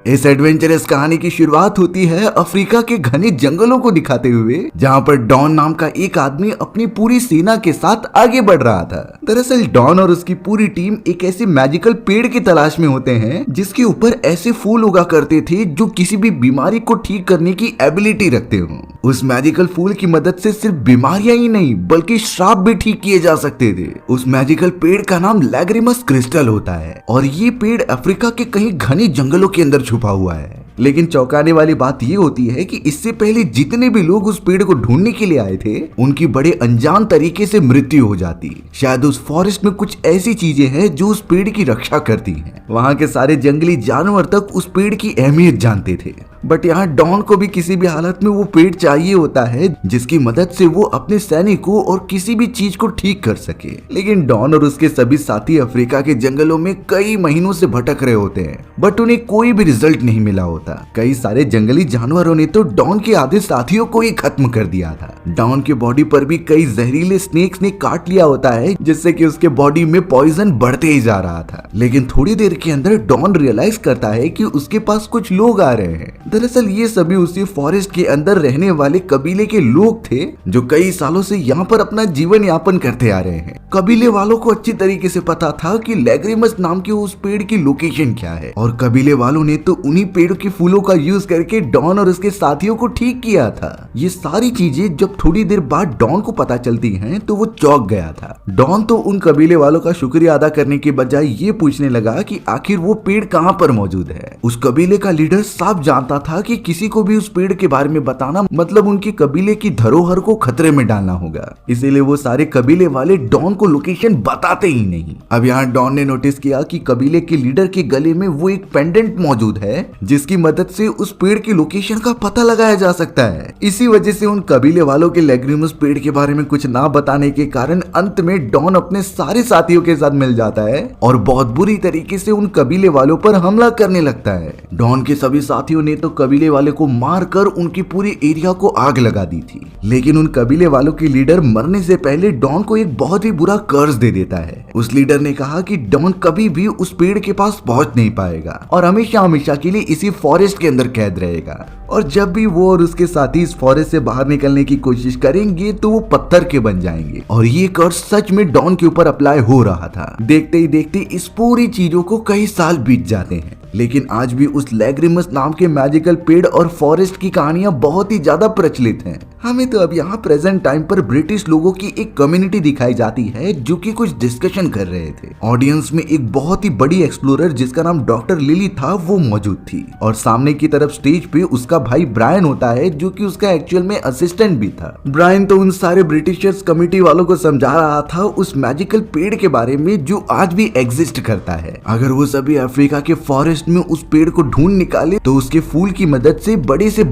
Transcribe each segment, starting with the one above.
इस एडवेंचरस कहानी की शुरुआत होती है अफ्रीका के घने जंगलों को दिखाते हुए, जहाँ पर डॉन नाम का एक आदमी अपनी पूरी सेना के साथ आगे बढ़ रहा था। दरअसल डॉन और उसकी पूरी टीम एक ऐसे मैजिकल पेड़ की तलाश में होते हैं जिसके ऊपर ऐसे फूल उगा करते थे जो किसी भी बीमारी को ठीक करने की एबिलिटी रखते हो। उस मैजिकल फूल की मदद से सिर्फ बीमारियां ही नहीं बल्कि श्राप भी ठीक किए जा सकते थे। उस मैजिकल पेड़ का नाम लैग्रिमस क्रिस्टल होता है और ये पेड़ अफ्रीका के कहीं घने जंगलों के अंदर छुपा हुआ है। लेकिन चौंकाने वाली बात ये होती है कि इससे पहले जितने भी लोग उस पेड़ को ढूंढने के लिए आए थे उनकी बड़े अनजान तरीके से मृत्यु हो जाती। शायद उस फॉरेस्ट में कुछ ऐसी चीजें हैं जो उस पेड़ की रक्षा करती हैं। वहाँ के सारे जंगली जानवर तक उस पेड़ की अहमियत जानते थे, बट यहाँ डॉन को भी किसी भी हालत में वो पेड़ चाहिए होता है जिसकी मदद से वो अपने सैनिकों और किसी भी चीज को ठीक कर सके। लेकिन डॉन और उसके सभी साथी अफ्रीका के जंगलों में कई महीनों से भटक रहे होते हैं, बट उन्हें कोई भी रिजल्ट नहीं मिला होता। कई सारे जंगली जानवरों ने तो डॉन के आधे साथियों को ही खत्म कर दिया था। डॉन के बॉडी पर भी कई जहरीले स्नेक्स ने काट लिया होता है जिससे कि उसके बॉडी में पॉइजन बढ़ते ही जा रहा था। लेकिन थोड़ी देर के अंदर डॉन रियलाइज करता है कि उसके पास कुछ लोग आ रहे हैं। दरअसल ये सभी उसी फॉरेस्ट के अंदर रहने वाले कबीले के लोग थे जो कई सालों से यहाँ पर अपना जीवन यापन करते आ रहे हैं। कबीले वालों को अच्छी तरीके से पता था कि लैग्रिमस नाम के उस पेड़ की लोकेशन क्या है और कबीले वालों ने तो उन्हीं पेड़ के फूलों का यूज करके डॉन और उसके साथियों को ठीक किया था। ये सारी चीजें जब थोड़ी देर बाद डॉन को पता चलती हैं तो वो चौंक गया था। डॉन तो उन कबीले वालों का शुक्रिया अदा करने के बजाय ये पूछने लगा कि आखिर वो पेड़ कहाँ पर मौजूद है। उस कबीले का लीडर साफ जानता था कि किसी को भी उस पेड़ के बारे में बताना मतलब उनके कबीले की धरोहर को खतरे में डालना होगा, इसीलिए वो सारे कबीले वाले डॉन को लोकेशन बताते ही नहीं। अब यहाँ डॉन ने नोटिस किया कि कबीले के लीडर के गले में वो एक पेंडेंट मौजूद है जिसकी मदद से उस पेड़ की लोकेशन का पता लगाया जा सकता है। इसी वजह से उन कबीले वालों के लैग्रिमस पेड़ के बारे में कुछ ना बताने के कारण अंत में डॉन अपने सारे साथियों के साथ मिल जाता है और बहुत बुरी तरीके से उन कबीले वालों पर हमला करने लगता है। डॉन के सभी साथियों ने तो कबीले वाले को मारकर उनकी पूरी एरिया को आग लगा दी थी, लेकिन उन कबीले वालों के लीडर मरने से पहले डॉन को एक बहुत ही बुरा कर्ज दे देता है। उस लीडर ने कहा कि डॉन कभी भी उस पेड़ के पास पहुंच नहीं पाएगा और हमेशा हमेशा के लिए इसी फॉरेस्ट के अंदर कैद रहेगा और जब भी वो और उसके साथी इस फॉरेस्ट से बाहर निकलने की कोशिश करेंगे तो वो पत्थर के बन जाएंगे। और ये कर्ज सच में डॉन के ऊपर अप्लाई हो रहा था। देखते ही देखते इस पूरी चीजों को कई साल बीत जाते हैं, लेकिन आज भी उस लैग्रिमस नाम के मैजिकल पेड़ और फॉरेस्ट की कहानियां बहुत ही ज्यादा प्रचलित हैं। हमें तो अब यहाँ प्रेजेंट टाइम पर ब्रिटिश लोगों की एक कम्युनिटी दिखाई जाती है जो कि कुछ डिस्कशन कर रहे थे। ऑडियंस में एक बहुत ही बड़ी एक्सप्लोरर जिसका नाम डॉक्टर लिली था वो मौजूद थी और सामने की तरफ स्टेज पे उसका भाई ब्रायन होता है जो कि उसका एक्चुअल में असिस्टेंट भी था। ब्रायन तो उन सारे ब्रिटिशर्स कमिटी वालों को समझा रहा था उस मैजिकल पेड़ के बारे में जो आज भी एग्जिस्ट करता है। अगर वो सभी अफ्रीका के फॉरेस्ट में उस पेड़ को ढूंढ निकाले तो उसके फूल की मदद से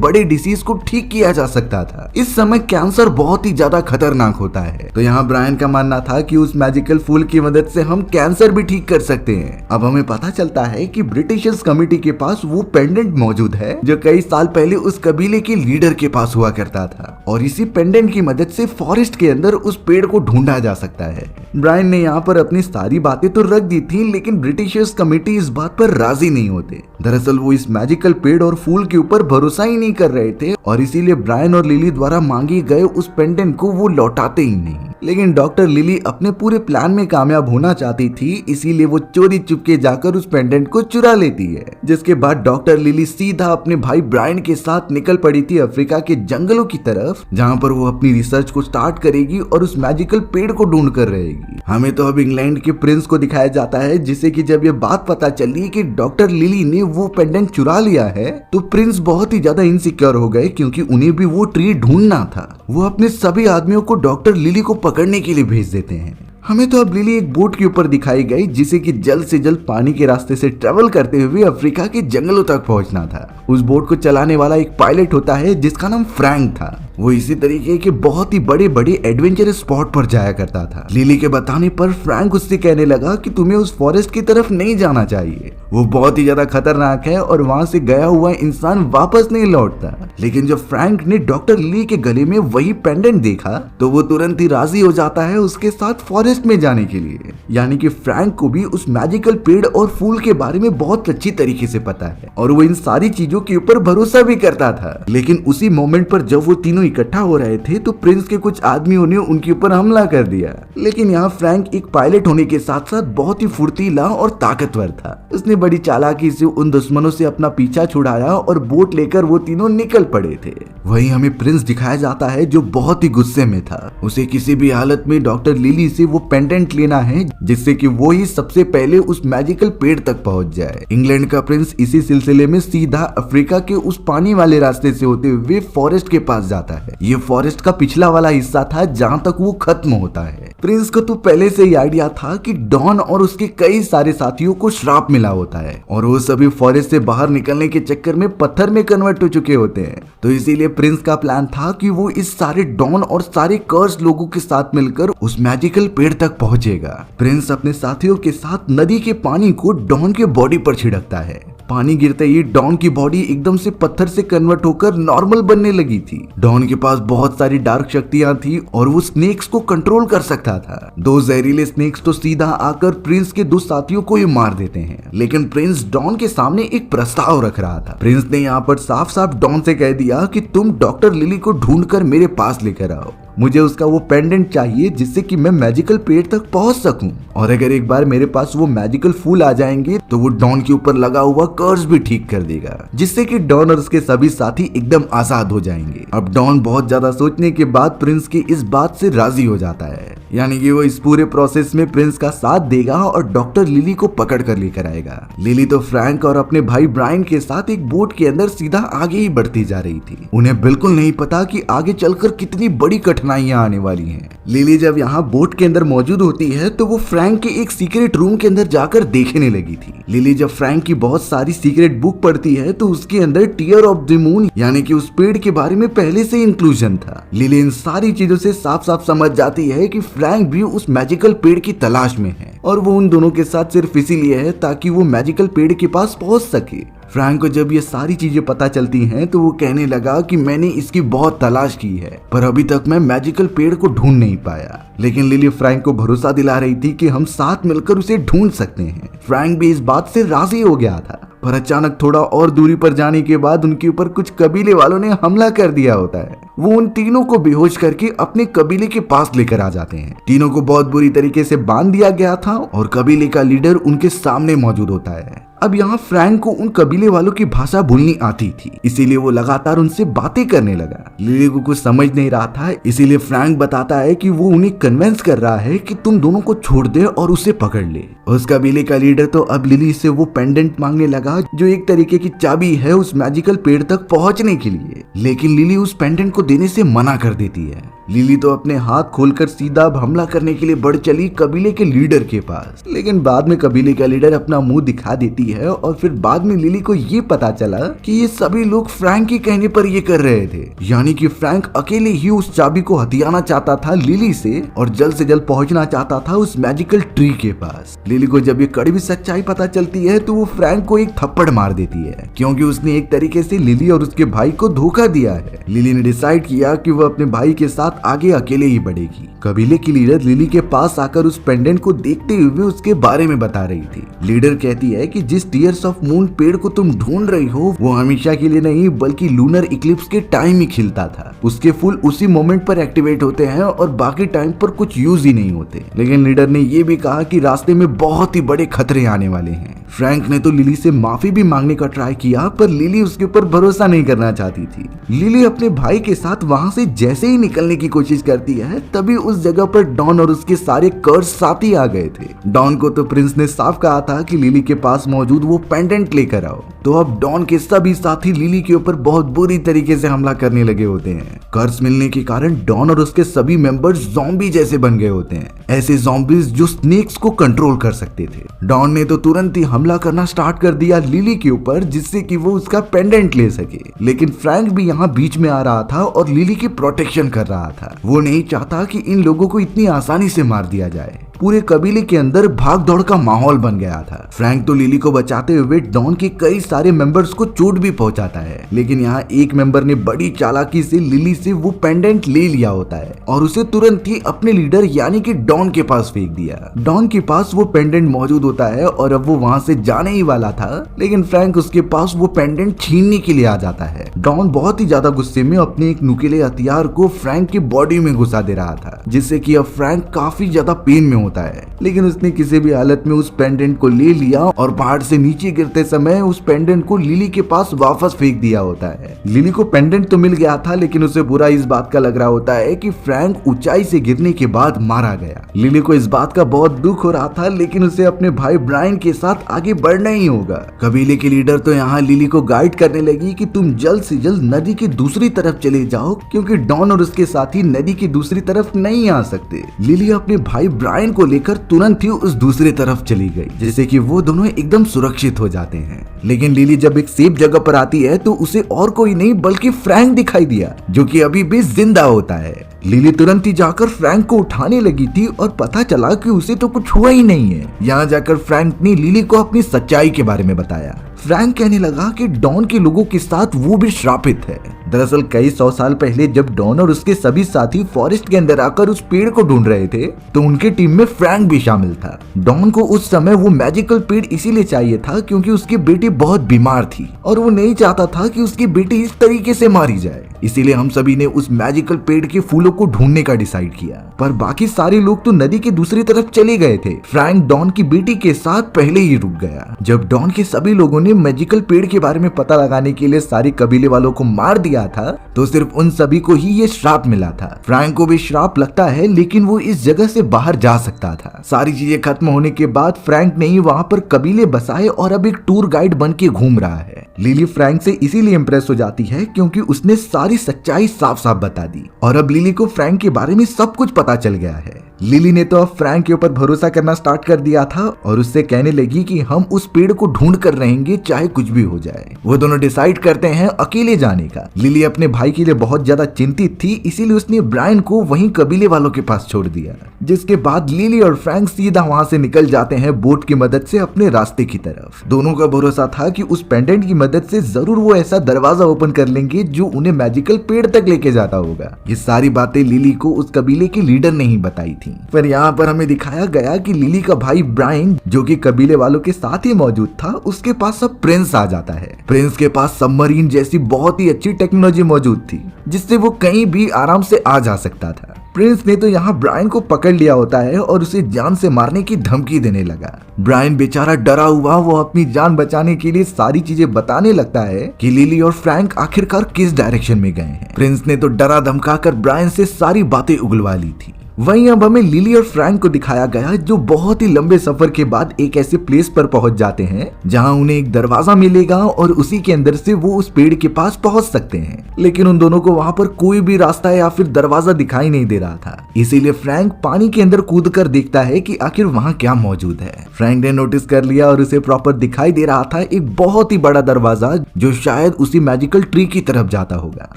बड़े डिसीज को ठीक किया जा सकता था। इस समय कैंसर बहुत ही ज्यादा खतरनाक होता है, तो यहाँ ब्रायन का मानना था कि उस मैजिकल फूल की मदद से हम कैंसर भी ठीक कर सकते हैं। अब हमें पता चलता है कि ब्रिटिशर्स कमिटी के पास वो पेंडेंट मौजूद है जो कई साल पहले उस कबीले के लीडर के पास हुआ करता था और इसी पेंडेंट की मदद से फॉरेस्ट के अंदर उस पेड़ को ढूंढा जा सकता है। ब्रायन ने यहाँ पर अपनी सारी बातें तो रख दी थी, लेकिन ब्रिटिशर्स कमिटी इस बात पर राजी नहीं होते। दरअसल वो इस मैजिकल पेड़ और फूल के ऊपर भरोसा ही नहीं कर रहे थे और इसीलिए ब्रायन और लिली द्वारा मांगे गए उस पेंडेंट को वो लौटाते ही नहीं। लेकिन डॉक्टर लिली अपने पूरे प्लान में कामयाब होना चाहती थी, इसीलिए वो चोरी चुपके जाकर उस पेंडेंट को चुरा लेती है। जिसके बाद डॉक्टर लिली सीधा अपने भाई ब्रायन के साथ निकल पड़ी थी अफ्रीका के जंगलों की तरफ, जहाँ पर वो अपनी रिसर्च को स्टार्ट करेगी और उस मैजिकल पेड़ को ढूंढ कर रहेगी। हमें तो अब इंग्लैंड के प्रिंस को दिखाया जाता है, जिसे कि जब ये बात पता चली कि डॉक्टर लिली ने वो पेंडेंट चुरा लिया है तो प्रिंस बहुत ही ज्यादा इनसिक्योर हो गए क्योंकि उन्हें भी वो ट्री ढूंढना था। वो अपने सभी आदमियों को डॉक्टर लिली को पकड़ने के लिए भेज देते हैं। हमें तो अब लिली एक बोट के ऊपर दिखाई गई जिसे कि जल्द से जल्द पानी के रास्ते से ट्रेवल करते हुए अफ्रीका के जंगलों तक पहुंचना था। उस बोट को चलाने वाला एक पायलट होता है जिसका नाम फ्रैंक था। वो इसी तरीके के बहुत ही बड़े एडवेंचरस स्पॉट पर जाया करता था। लिली के बताने पर फ्रैंक उससे कहने लगा कि तुम्हें उस फॉरेस्ट की तरफ नहीं जाना चाहिए, वो बहुत ही ज्यादा खतरनाक है और वहां से गया हुआ इंसान वापस नहीं लौटता। लेकिन जब फ्रैंक ने डॉक्टर लिली के गले में वही पेंडेंट देखा तो वो तुरंत ही राजी हो जाता है उसके साथ फॉरेस्ट फॉरेस्ट में जाने के लिए। यानी कि फ्रैंक को भी उस मैजिकल पेड़ और फूल के बारे में बहुत अच्छी तरीके से पता है और वो इन सारी चीजों के ऊपर भरोसा भी करता था। लेकिन उसी मोमेंट पर जब वो तीनों इकट्ठा हो रहे थे तो प्रिंस के कुछ आदमियों ने उनके ऊपर हमला कर दिया। लेकिन यहाँ फ्रैंक एक पायलट होने के साथ साथ बहुत ही फुर्तीला और ताकतवर था। उसने बड़ी चालाकी से उन दुश्मनों से अपना पीछा छुड़ाया और बोट लेकर वो तीनों निकल पड़े थे। वहीं हमें प्रिंस दिखाया जाता है जो बहुत ही गुस्से में था। उसे किसी भी हालत में डॉक्टर लिली से वो पेंडेंट लेना है जिससे कि वो ही सबसे पहले उस मैजिकल पेड़ तक पहुंच जाए। इंग्लैंड का प्रिंस इसी सिलसिले में सीधा अफ्रीका के उस पानी वाले रास्ते से होते हुए फॉरेस्ट के पास जाता है। ये फॉरेस्ट का पिछला वाला हिस्सा था जहाँ तक वो खत्म होता है। प्रिंस को तो पहले से ही आइडिया था कि डॉन और उसके कई सारे साथियों को श्राप मिला होता है और वो सभी फॉरेस्ट से बाहर निकलने के चक्कर में पत्थर में कन्वर्ट हो चुके होते हैं। तो इसीलिए प्रिंस का प्लान था कि वो इस सारे डॉन और सारे कर्स लोगों के साथ मिलकर उस मैजिकल पेड़ तक पहुंचेगा। प्रिंस अपने साथियों के साथ नदी के पानी को डॉन के बॉडी पर छिड़कता है। पानी गिरते ही डॉन की बॉडी एकदम से पत्थर से कन्वर्ट होकर नॉर्मल बनने लगी थी। डॉन के पास बहुत सारी डार्क शक्तियां थी और वो स्नेक्स को कंट्रोल कर सकता था। दो जहरीले स्नेक्स तो सीधा आकर प्रिंस के दो साथियों को ही मार देते हैं। लेकिन प्रिंस डॉन के सामने एक प्रस्ताव रख रहा था। प्रिंस ने यहाँ पर साफ साफ डॉन से कह दिया कि तुम डॉक्टर लिली को ढूंढकर मेरे पास लेकर आओ। मुझे उसका वो पेंडेंट चाहिए जिससे कि मैं मैजिकल पेड़ तक पहुंच सकूं और अगर एक बार मेरे पास वो मैजिकल फूल आ जाएंगे तो वो डॉन के ऊपर लगा हुआ कर्स भी ठीक कर देगा जिससे कि डॉन और उसके सभी साथी एकदम आजाद हो जाएंगे। अब डॉन बहुत ज्यादा सोचने के बाद प्रिंस की इस बात से राजी हो जाता है। यानी कि वो इस पूरे प्रोसेस में प्रिंस का साथ देगा और डॉक्टर लिली को पकड़ कर लेकर आएगा। लिली तो फ्रैंक और अपने भाई ब्रायन के साथ एक बोट के अंदर सीधा आगे ही बढ़ती जा रही थी। उन्हें बिल्कुल नहीं पता कि आगे चलकर कितनी बड़ी कठिनाइयां आने वाली हैं। लिली जब यहाँ बोट के अंदर मौजूद होती है तो वो फ्रैंक के एक सीक्रेट रूम के अंदर जाकर देखने लगी थी। लिली जब फ्रैंक की बहुत सारी सीक्रेट बुक पढ़ती है तो उसके अंदर टीयर ऑफ द मून यानी कि उस पेड़ के बारे में पहले से इंक्लूजन था। लिली इन सारी चीजों से साफ साफ समझ जाती है कि फ्रैंक भी उस मैजिकल पेड़ की तलाश में है और वो उन दोनों के साथ सिर्फ इसीलिए है ताकि वो मैजिकल पेड़ के पास पहुंच सके। फ्रैंक को जब ये सारी चीजें पता चलती हैं तो वो कहने लगा कि मैंने इसकी बहुत तलाश की है पर अभी तक मैं मैजिकल पेड़ को ढूंढ नहीं पाया। लेकिन लिली फ्रैंक को भरोसा दिला रही थी कि हम साथ मिलकर उसे ढूंढ सकते हैं। फ्रैंक भी इस बात से राजी हो गया था पर अचानक थोड़ा और दूरी पर जाने के बाद उनके ऊपर कुछ कबीले वालों ने हमला कर दिया होता है। वो उन तीनों को बेहोश करके अपने कबीले के पास लेकर आ जाते हैं। तीनों को बहुत बुरी तरीके से बांध दिया गया था और कबीले का लीडर उनके सामने मौजूद होता है। अब यहाँ फ्रैंक को उन कबीले वालों की भाषा भूलनी आती थी इसीलिए वो लगातार उनसे बातें करने लगा। लिली को कुछ समझ नहीं रहा था इसीलिए फ्रैंक बताता है कि वो उन्हें कन्विंस कर रहा है कि तुम दोनों को छोड़ दे और उसे पकड़ ले। उस कबीले का लीडर तो अब लिली से वो पेंडेंट मांगने लगा जो एक तरीके की चाबी है उस मैजिकल पेड़ तक पहुंचने के लिए। लेकिन लिली उस पेंडेंट को देने से मना कर देती है। लिली तो अपने हाथ खोलकर सीधा हमला करने के लिए बढ़ चली कबीले के लीडर के पास। लेकिन बाद में कबीले का लीडर अपना मुंह दिखा देती है और फिर बाद में लिली को ये पता चला कि ये सभी लोग फ्रैंक के कहने पर ये कर रहे थे। यानी कि फ्रैंक अकेले ही उस चाबी को हथियाना चाहता था लिली से और जल्द से जल्द पहुंचना चाहता था उस मैजिकल ट्री के पास। लिली को जब ये कड़वी सच्चाई पता चलती है तो वो फ्रैंक को एक थप्पड़ मार देती है क्योंकि उसने एक तरीके से लिली और उसके भाई को धोखा दिया है। लिली ने डिसाइड किया कि वो अपने भाई के साथ आगे अकेले ही बढ़ेगी। कबीले की लीडर लिली के पास आकर उस पेंडेंट को देखते हुए उसके बारे में बता रही थी। लीडर कहती है कि जिस टीयर्स ऑफ मून पेड़ को तुम ढूंढ रही हो वो हमेशा के लिए नहीं बल्कि लूनर इक्लिप्स के टाइम ही खिलता था। उसके फूल उसी मोमेंट पर एक्टिवेट होते हैं और बाकी टाइम पर कुछ यूज ही नहीं होते। लेकिन लीडर ने ये भी कहा कि रास्ते में बहुत ही बड़े खतरे आने वाले हैं। फ्रैंक ने तो लिली से माफी भी मांगने का ट्राई किया पर लिली उसके ऊपर भरोसा नहीं करना चाहती थी। लिली अपने भाई के साथ वहां से जैसे ही निकलने की कोशिश करती है तभी उस जगह पर डॉन और उसके सारे कर्स साथी आ गए थे। डॉन को तो प्रिंस ने साफ कहा था कि लिली के पास मौजूद वो पेंडेंट लेकर आओ। तो अब डॉन के सभी साथी लिली के ऊपर बहुत बुरी तरीके से हमला करने लगे होते हैं। कर्स मिलने के कारण डॉन और उसके सभी मेंबर्स ज़ॉम्बी जैसे बन गए होते हैं, ऐसे ज़ॉम्बीज जो स्नेक्स को कंट्रोल कर सकते थे। डॉन ने तो तुरंत ही हमला करना स्टार्ट कर दिया लिली के ऊपर जिससे कि वो उसका पेंडेंट ले सके। लेकिन फ्रैंक भी यहाँ बीच में आ रहा था और लिली की प्रोटेक्शन कर रहा था। वो नहीं चाहता कि इन लोगों को इतनी आसानी से मार दिया जाए। पूरे कबीले के अंदर भाग दौड़ का माहौल बन गया था। फ्रैंक तो लिली को बचाते हुए डॉन के कई सारे मेंबर्स को चोट भी पहुंचाता है, लेकिन यहाँ एक मेंबर ने बड़ी चालाकी से लिली से वो पेंडेंट ले लिया होता है और उसे तुरंत ही अपने लीडर यानी कि डॉन के पास फेंक दिया। डॉन के पास वो पेंडेंट मौजूद होता है और अब वो वहां से जाने ही वाला था, लेकिन फ्रैंक उसके पास वो पेंडेंट छीनने के लिए आ जाता है। डॉन बहुत ही ज्यादा गुस्से में अपने एक नुकीले हथियार को फ्रैंक की बॉडी में घुसा दे रहा था, जिससे कि अब फ्रैंक काफी ज्यादा पेन में होता है, लेकिन उसने किसी भी हालत में उस पेंडेंट को ले लिया और पहाड़ से नीचे गिरते समय उस पेंडेंट को लिली के पास वापस फेंक दिया होता है। लिली को पेंडेंट तो मिल गया था, लेकिन उसे बुरा इस बात का लग रहा होता है कि फ्रैंक ऊंचाई से गिरने के बाद मारा गया। लिली को इस बात का बहुत दुख हो रहा था, लेकिन उसे अपने भाई ब्रायन के साथ आगे बढ़ना ही होगा। कबीले की लीडर तो यहाँ लिली को गाइड करने लगी कि तुम जल्द से जल्द नदी की दूसरी तरफ चले जाओ, क्योंकि डॉन और उसके साथी नदी की दूसरी तरफ नहीं आ सकते। लिली अपने भाई ब्रायन को लेकर तुरंत ही उस दूसरी तरफ चली गई, जिससे कि वो दोनों एकदम सुरक्षित हो जाते हैं। लेकिन लिली जब एक सेफ जगह पर आती है तो उसे और कोई नहीं बल्कि फ्रैंक दिखाई दिया, जो कि अभी भी जिंदा होता है। लिली तुरंत ही जाकर फ्रैंक को उठाने लगी थी और पता चला कि उसे तो कुछ हुआ ही नहीं है। यहाँ जाकर फ्रैंक ने लिली को अपनी सच्चाई के बारे में बताया। फ्रैंक कहने लगा कि डॉन के लोगों के साथ वो भी श्रापित है। दरअसल कई 100 साल पहले जब डॉन और उसके सभी साथी फॉरेस्ट के अंदर आकर उस पेड़ को ढूंढ रहे थे, तो उनके टीम में फ्रैंक भी शामिल था। डॉन को उस समय वो मैजिकल पेड़ इसीलिए चाहिए था क्योंकि उसकी बेटी बहुत बीमार थी और वो नहीं चाहता था कि उसकी बेटी इस तरीके से मारी जाए। इसीलिए हम सभी ने उस मैजिकल पेड़ के फूलों को ढूंढने का डिसाइड किया, पर बाकी सारे लोग तो नदी की दूसरी तरफ चले गए थे। फ्रैंक डॉन की बेटी के साथ पहले ही रुक गया। जब डॉन के सभी लोगों ने मैजिकल पेड़ के बारे में पता लगाने के लिए सारे कबीले वालों को मार दिया था, तो सिर्फ उन सभी को ही ये श्राप मिला था। फ्रैंक को भी श्राप लगता है, लेकिन वो इस जगह से बाहर जा सकता था। सारी चीजें खत्म होने के बाद फ्रैंक ने ही वहाँ पर कबीले बसाए और अब एक टूर गाइड बन के घूम रहा है। लिली फ्रैंक से इसीलिए इम्प्रेस हो जाती है क्योंकि उसने सारी सच्चाई साफ साफ बता दी और अब लिली को फ्रैंक के बारे में सब कुछ पता चल गया है। लिली ने तो अब फ्रैंक के ऊपर भरोसा करना स्टार्ट कर दिया था और उससे कहने लगी कि हम उस पेड़ को ढूंढ कर रहेंगे चाहे कुछ भी हो जाए। वो दोनों डिसाइड करते हैं अकेले जाने का। लिली अपने भाई के लिए बहुत ज्यादा चिंतित थी, इसीलिए उसने ब्रायन को वहीं कबीले वालों के पास छोड़ दिया, जिसके बाद लिली और फ्रैंक सीधा वहां से निकल जाते हैं बोट की मदद से अपने रास्ते की तरफ। दोनों का भरोसा था कि उस पेंडेंट की मदद से जरूर वो ऐसा दरवाजा ओपन कर लेंगे जो उन्हें मैजिकल पेड़ तक लेके जाता होगा। ये सारी बातें लिली को उस कबीले के लीडर ने ही बताई थी। पर यहाँ पर हमें दिखाया गया कि लिली का भाई ब्रायन, जो कि कबीले वालों के साथ ही मौजूद था, उसके पास अब प्रिंस आ जाता है। प्रिंस के पास सबमरीन जैसी बहुत ही अच्छी टेक्नोलॉजी मौजूद थी, जिससे वो कहीं भी आराम से आ जा सकता था। प्रिंस ने तो यहाँ ब्रायन को पकड़ लिया होता है और उसे जान से मारने की धमकी देने लगा। ब्रायन बेचारा डरा हुआ वो अपनी जान बचाने के लिए सारी चीजें बताने लगता है कि लिली और फ्रैंक आखिरकार किस डायरेक्शन में गए हैं। प्रिंस ने तो डरा धमका कर ब्रायन से सारी बातें उगलवा ली थी। वहीं अब हमें लिली और फ्रैंक को दिखाया गया जो बहुत ही लंबे सफर के बाद एक ऐसे प्लेस पर पहुंच जाते हैं जहां उन्हें एक दरवाजा मिलेगा और उसी के अंदर से वो उस पेड़ के पास पहुंच सकते हैं। लेकिन उन दोनों को वहां पर कोई भी रास्ता या फिर दरवाजा दिखाई नहीं दे रहा था, इसीलिए फ्रैंक पानी के अंदर कूद कर देखता है कि आखिर वहां क्या मौजूद है। फ्रैंक ने नोटिस कर लिया और उसे प्रॉपर दिखाई दे रहा था एक बहुत ही बड़ा दरवाजा जो शायद उसी मैजिकल ट्री की तरफ जाता होगा।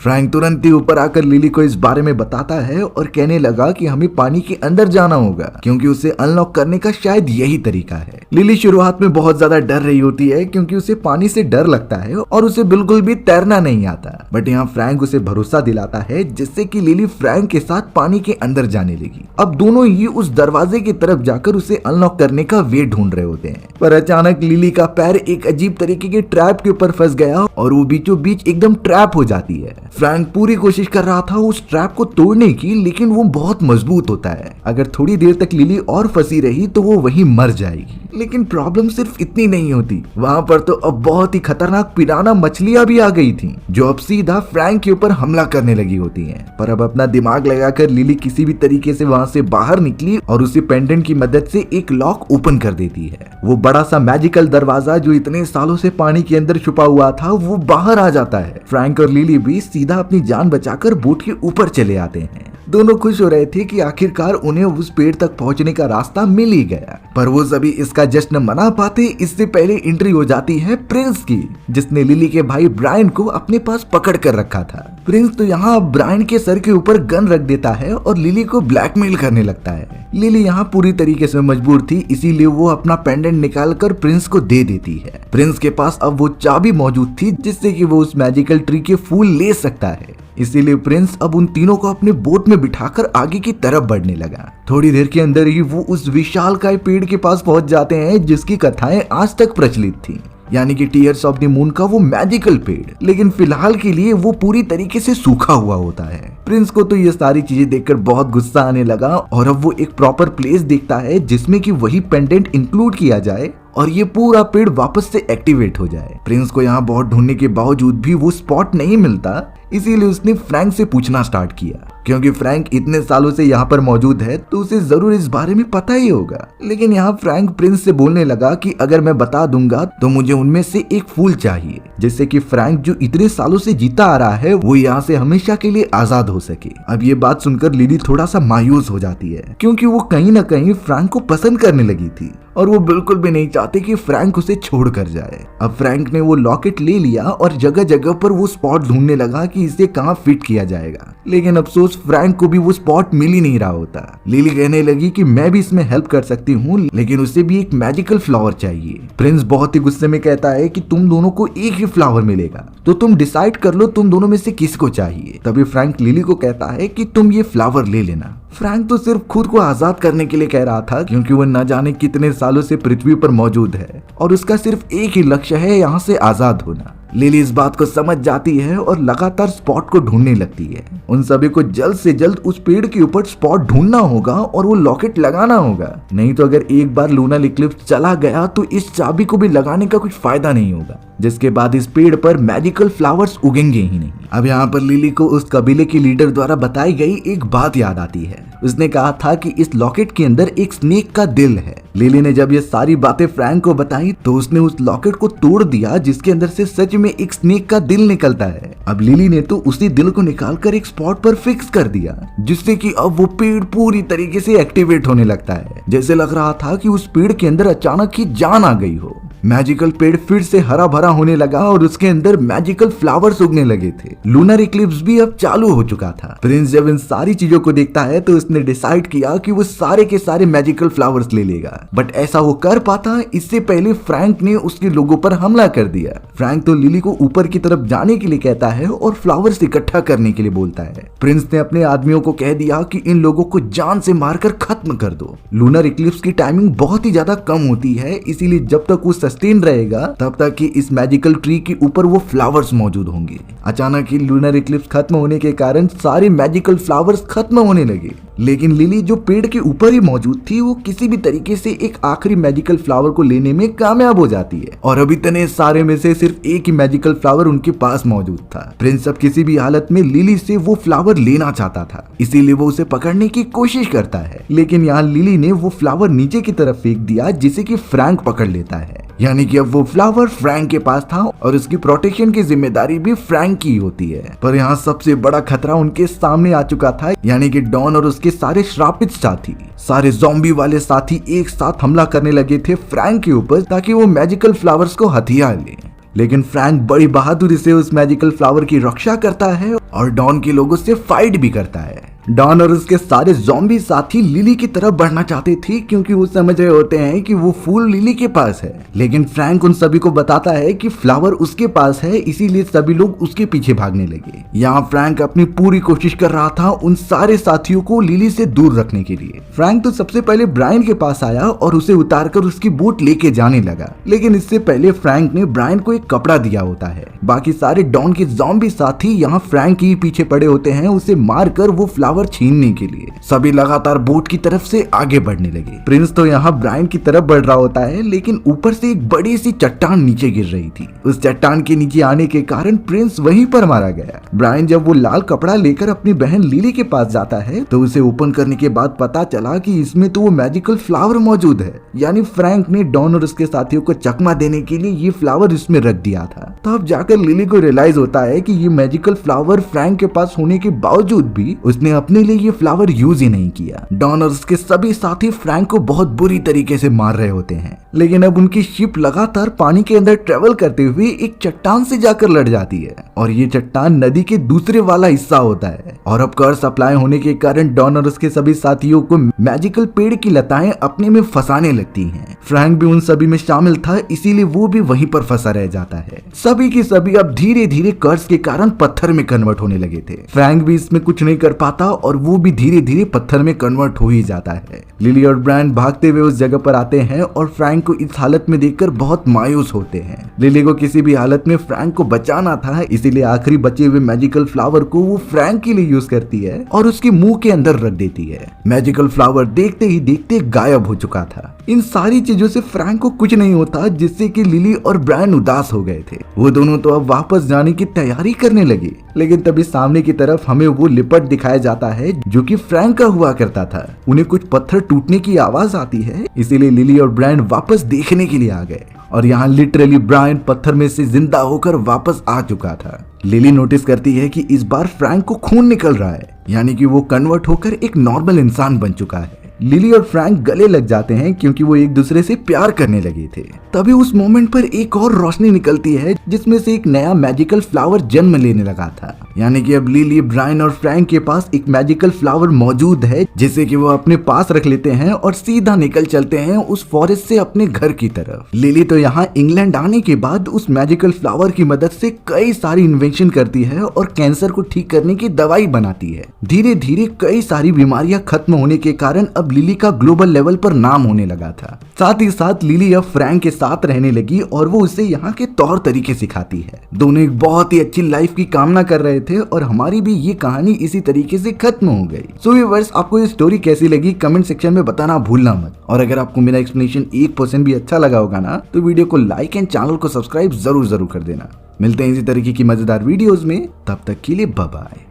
फ्रैंक तुरंत ही ऊपर आकर लिली को इस बारे में बताता है और कहने लगा कि हमें पानी के अंदर जाना होगा क्योंकि उसे अनलॉक करने का शायद यही तरीका है। लिली शुरुआत में बहुत ज्यादा डर रही होती है क्योंकि उसे पानी से डर लगता है और उसे बिल्कुल भी तैरना नहीं आता, बट यहाँ फ्रैंक उसे भरोसा दिलाता है जिससे कि लिली फ्रैंक के साथ पानी के अंदर जाने लगी। अब दोनों ही उस दरवाजे की तरफ जाकर उसे अनलॉक करने का वे ढूंढ रहे होते हैं, पर अचानक लिली का पैर एक अजीब तरीके के ट्रैप के ऊपर फंस गया और वो बीचों बीच एकदम ट्रैप हो जाती है। फ्रैंक पूरी कोशिश कर रहा था उस ट्रैप को तोड़ने की, लेकिन वो बहुत मजबूत होता है। अगर थोड़ी देर तक लिली और फंसी रही तो वो वहीं मर जाएगी। लेकिन प्रॉब्लम सिर्फ इतनी नहीं होती, वहां पर तो अब बहुत ही खतरनाक पिराना मछलियां भी आ गई थी जो अब सीधा फ्रैंक के ऊपर हमला करने लगी होती हैं। पर अब अपना दिमाग लगाकर लिली किसी भी तरीके से वहां से बाहर निकली और उसी पेंडेंट की मदद से एक लॉक ओपन कर देती है। वो बड़ा सा मैजिकल दरवाजा जो इतने सालों से पानी के अंदर छुपा हुआ था वो बाहर आ जाता है। फ्रैंक और लिली भी सीधा अपनी जान बचाकर बोट के ऊपर चले आते हैं। दोनों खुश हो रहे थे कि आखिरकार उन्हें उस पेड़ तक पहुंचने का रास्ता मिल ही गया। पर वो सभी इसका जश्न मना पाते इससे पहले एंट्री हो जाती है प्रिंस की, जिसने लिली के भाई ब्रायन को अपने पास पकड़ कर रखा था। प्रिंस तो यहाँ ब्रायन के सर के ऊपर गन रख देता है और लिली को ब्लैकमेल करने लगता है। लिली यहाँ पूरी तरीके से मजबूर थी, इसीलिए वो अपना पेंडेंट निकाल कर प्रिंस को दे देती है। प्रिंस के पास अब वो चाबी मौजूद थी जिससे कि वो उस मैजिकल ट्री के फूल ले सकता है। इसीलिए प्रिंस अब उन तीनों को अपने बोट में बिठाकर आगे की तरफ बढ़ने लगा। थोड़ी देर के अंदर ही वो उस विशालकाय पेड़ के पास पहुंच जाते हैं जिसकी कथाएं आज तक प्रचलित थी, यानी कि टीयर्स ऑफ द मून का वो मैजिकल पेड़। लेकिन फिलहाल के लिए वो पूरी तरीके से सूखा हुआ होता है। प्रिंस को तो ये सारी चीजें देखकर बहुत गुस्सा आने लगा और अब वो एक प्रॉपर प्लेस देखता है जिसमें कि वही पेंडेंट इंक्लूड किया जाए और ये पूरा पेड़ वापस से एक्टिवेट हो जाए। प्रिंस को यहाँ बहुत ढूंढने के बावजूद भी वो स्पॉट नहीं मिलता, इसीलिए उसने फ्रैंक से पूछना स्टार्ट किया। क्योंकि फ्रैंक इतने सालों से यहाँ पर मौजूद है तो उसे जरूर इस बारे में पता ही होगा। लेकिन यहाँ फ्रैंक प्रिंस से बोलने लगा कि अगर मैं बता दूंगा तो मुझे उनमें से एक फूल चाहिए, जिससे कि फ्रैंक जो इतने सालों से जीता आ रहा है वो यहाँ से हमेशा के लिए आजाद हो सके। अब ये बात सुनकर लिली थोड़ा सा मायूस हो जाती है, क्योंकि वो कहीं ना कहीं फ्रैंक को पसंद करने लगी थी और वो बिल्कुल भी नहीं चाहते कि फ्रैंक उसे छोड़ कर जाए। अब फ्रैंक ने वो लॉकेट ले लिया और जगह जगह पर वो स्पॉट ढूंढने लगा कि इसे कहाँ फिट किया जाएगा। लेकिन अफसोस फ्रैंक को भी वो स्पॉट मिल ही नहीं रहा होता। लिली कहने लगी कि मैं भी इसमें हेल्प कर सकती हूँ, लेकिन उसे भी एक मैजिकल फ्लावर चाहिए। प्रिंस बहुत ही गुस्से में कहता है कि तुम दोनों को एक ही फ्लावर मिलेगा, तो तुम डिसाइड कर लो तुम दोनों में से किसको चाहिए। तभी फ्रैंक लिली को कहता है कि तुम ये फ्लावर ले लेना। फ्रैंक तो सिर्फ खुद को आजाद करने के लिए कह रहा था, क्योंकि वो न जाने कितने सालों से पृथ्वी पर मौजूद है और उसका सिर्फ एक ही लक्ष्य है, यहाँ से आजाद होना। लिली इस बात को समझ जाती है और लगातार स्पॉट को ढूंढने लगती है। उन सभी को जल्द से जल्द उस पेड़ के ऊपर स्पॉट ढूंढना होगा और वो लॉकेट लगाना होगा, नहीं तो अगर एक बार लूनर इक्लिप्स चला गया तो इस चाबी को भी लगाने का कुछ फायदा नहीं होगा, जिसके बाद इस पेड़ पर मैजिकल फ्लावर्स उगेंगे ही नहीं। अब यहाँ पर लिली को उस कबीले के लीडर द्वारा बताई गई एक बात याद आती है। उसने कहा था कि इस लॉकेट के अंदर एक स्नेक का दिल है। लिली ने जब ये सारी बातें फ्रैंक को बताई तो उसने उस लॉकेट को तोड़ दिया, जिसके अंदर से सच में एक स्नेक का दिल निकलता है। अब लिली ने तो उसी दिल को निकालकर एक स्पॉट पर फिक्स कर दिया, जिससे कि अब वो पेड़ पूरी तरीके से एक्टिवेट होने लगता है। जैसे लग रहा था कि उस पेड़ के अंदर अचानक ही जान आ गई हो। मैजिकल पेड़ फिर से हरा भरा होने लगा और उसके अंदर मैजिकल फ्लावर्स उगने लगे थे। लूनर इक्लिप्स भी अब चालू हो चुका था। प्रिंस जब इन सारी चीजों को देखता है तो उसने डिसाइड किया कि वो सारे के सारे मैजिकल फ्लावर्स ले लेगा, बट ऐसा वो कर पाता इससे पहले फ्रैंक ने उसके लोगों पर हमला कर दिया। फ्रैंक तो लिली को ऊपर की तरफ जाने के लिए कहता है और फ्लावर्स इकट्ठा करने के लिए बोलता है। प्रिंस ने अपने आदमियों को कह दिया कि इन लोगों को जान से मारकर खत्म कर दो। लूनर इक्लिप्स की टाइमिंग बहुत ही ज्यादा कम होती है, इसीलिए जब तक वो सस्टेन रहेगा तब तक कि इस मैजिकल ट्री के ऊपर वो फ्लावर्स मौजूद होंगे। अचानक ही लूनर इक्लिप्स खत्म होने के कारण सारे मैजिकल फ्लावर्स खत्म होने लगे, लेकिन लिली जो पेड़ के ऊपर ही मौजूद थी वो किसी भी तरीके से एक आखिरी मैजिकल फ्लावर को लेने में कामयाब हो जाती है और अब इतने सारे में से सिर्फ एक ही मैजिकल फ्लावर उनके पास मौजूद था। प्रिंस अब किसी भी हालत में लिली से वो फ्लावर लेना चाहता था, इसीलिए वो उसे पकड़ने की कोशिश करता है, लेकिन यहाँ लिली ने वो फ्लावर नीचे की तरफ फेंक दिया, जिसे कि फ्रैंक पकड़ लेता है। यानी कि अब वो फ्लावर फ्रैंक के पास था और उसकी प्रोटेक्शन की जिम्मेदारी भी फ्रैंक की होती है। पर यहाँ सबसे बड़ा खतरा उनके सामने आ चुका था, यानी कि डॉन और उसके सारे श्रापित साथी, सारे ज़ॉम्बी वाले साथी एक साथ हमला करने लगे थे फ्रैंक के ऊपर ताकि वो मैजिकल फ्लावर्स को हथियार ले। लेकिन फ्रैंक बड़ी बहादुरी से उस मैजिकल फ्लावर की रक्षा करता है और डॉन के लोगों से फाइट भी करता है। डॉन और उसके सारे ज़ॉम्बी साथी लिली की तरफ बढ़ना चाहते थे, क्योंकि वो समझ रहे होते हैं कि वो फूल लिली के पास है, लेकिन फ्रैंक उन सभी को बताता है कि फ्लावर उसके पास है, इसीलिए सभी लोग उसके पीछे भागने लगे। यहाँ फ्रैंक अपनी पूरी कोशिश कर रहा था उन सारे साथियों को लिली से दूर रखने के लिए। फ्रैंक तो सबसे पहले ब्रायन के पास आया और उसे उतारकर उसकी बोट लेके जाने लगा, लेकिन इससे पहले फ्रैंक ने ब्रायन को एक कपड़ा दिया होता है। बाकी सारे डॉन के ज़ॉम्बी साथी यहाँ फ्रैंक के पीछे पड़े होते हैं उसे मारकर वो फ्लावर छीनने के लिए। सभी लगातार बोट की तरफ से आगे बढ़ने लगे। प्रिंस तो यहाँ ब्रायन की तरफ बढ़ रहा होता है, लेकिन ऊपर से एक बड़ी सी चट्टान नीचे गिर रही थी। उस चट्टान के नीचे आने के कारण प्रिंस वहीं पर मारा गया। ब्रायन जब वो लाल कपड़ा लेकर अपनी बहन लिली के पास जाता है तो उसे ओपन करने के बाद पता चला कि इसमें तो वो मैजिकल फ्लावर मौजूद है, यानी फ्रैंक ने डॉन और उसके साथियों को चकमा देने के लिए ये फ्लावर इसमें रख दिया था। तब जाकर लिली को रियलाइज होता है कि ये मैजिकल फ्लावर फ्रैंक के पास होने के बावजूद भी उसने अपने लिए ये फ्लावर यूज ही नहीं किया। डॉन और उसके सभी साथी फ्रैंक को बहुत बुरी तरीके से मार रहे होते हैं, लेकिन अब उनकी शिप लगातार पानी के अंदर ट्रेवल करते हुए एक चट्टान से जाकर लड़ जाती है और ये चट्टान नदी के दूसरे वाला हिस्सा होता है। और अब कर्स अप्लाई होने के कारण डॉन और उसके सभी साथियों को मैजिकल पेड़ की लताएं अपने में फंसाने लगती हैं। फ्रैंक भी उन सभी में शामिल था, इसीलिए वो भी वहीं पर फंसा रह जाता है। सभी की सभी अब धीरे धीरे कर्स के कारण पत्थर में कन्वर्ट होने लगे थे। फ्रैंक भी इसमें कुछ नहीं कर पाता और वो भी धीरे धीरे पत्थर में कन्वर्ट हो ही जाता है। लिली और ब्रायन भागते हुए उस जगह पर आते हैं और फ्रैंक को इस हालत में देखकर बहुत मायूस होते हैं। लिली को किसी भी हालत में फ्रैंक को बचाना था, इसीलिए आखिरी बचे हुए मैजिकल फ्लावर को वो फ्रैंक के लिए यूज करती है और उसके मुंह के अंदर रख देती है। मैजिकल फ्लावर देखते ही देखते गायब हो चुका था। इन सारी चीजों से फ्रैंक को कुछ नहीं होता, जिससे कि लिली और ब्रायन उदास हो गए थे। वो दोनों तो अब वापस जाने की तैयारी करने लगे, लेकिन तभी सामने की तरफ हमें वो लिपट दिखाया जाता है जो कि फ्रैंक का हुआ करता था। उन्हें कुछ पत्थर टूटने की आवाज आती है, इसीलिए लिली और ब्रायन वापस देखने के लिए आ गए और यहाँ लिटरली ब्रायन पत्थर में से जिंदा होकर वापस आ चुका था। लिली नोटिस करती है कि इस बार फ्रैंक को खून निकल रहा है, यानी कि वो कन्वर्ट होकर एक नॉर्मल इंसान बन चुका है। लिली और फ्रैंक गले लग जाते हैं क्योंकि वो एक दूसरे से प्यार करने लगे थे। तभी उस मोमेंट पर एक और रोशनी निकलती है जिसमें से एक नया मैजिकल फ्लावर जन्म लेने लगा था, यानी कि अब लिली, ब्रायन और फ्रैंक के पास एक मैजिकल फ्लावर मौजूद है जिसे कि वो अपने पास रख लेते हैं और सीधा निकल चलते हैं उस फॉरेस्ट से अपने घर की तरफ। लिली तो यहाँ इंग्लैंड आने के बाद उस मैजिकल फ्लावर की मदद से कई सारी इन्वेंशन करती है और कैंसर को ठीक करने की दवाई बनाती है। धीरे धीरे कई सारी बीमारियां खत्म होने के कारण अब लिली का ग्लोबल लेवल पर नाम होने लगा था। साथ ही साथ लिली अब फ्रैंक के साथ रहने लगी और वो उसे यहाँ के तौर तरीके सिखाती है। दोनों एक बहुत ही अच्छी लाइफ की कामना कर रहे थे और हमारी भी ये कहानी इसी तरीके से खत्म हो गई। सो व्यूअर्स, आपको ये स्टोरी कैसी लगी कमेंट सेक्शन में बताना भूलना मत। और अगर आपको मेरा एक्सप्लेनेशन 1% भी अच्छा लगा होगा ना, तो वीडियो को लाइक एंड चैनल को सब्सक्राइब जरूर कर देना। मिलते हैं इसी तरीके की मजेदार वीडियोस में, तब तक के लिए बाय बाय।